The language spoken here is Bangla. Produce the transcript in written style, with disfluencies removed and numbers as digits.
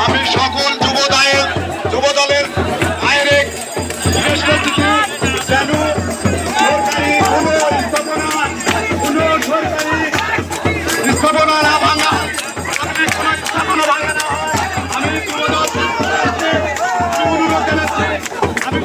আমি সকল যুব দলের আইনের যেন সরকারি কোনো সরকারি স্থাপনা না ভাঙা, কোনো স্থাপনা ভাঙা না হয়, আমি যুব দল অনুরোধ জানাচ্ছি। আমি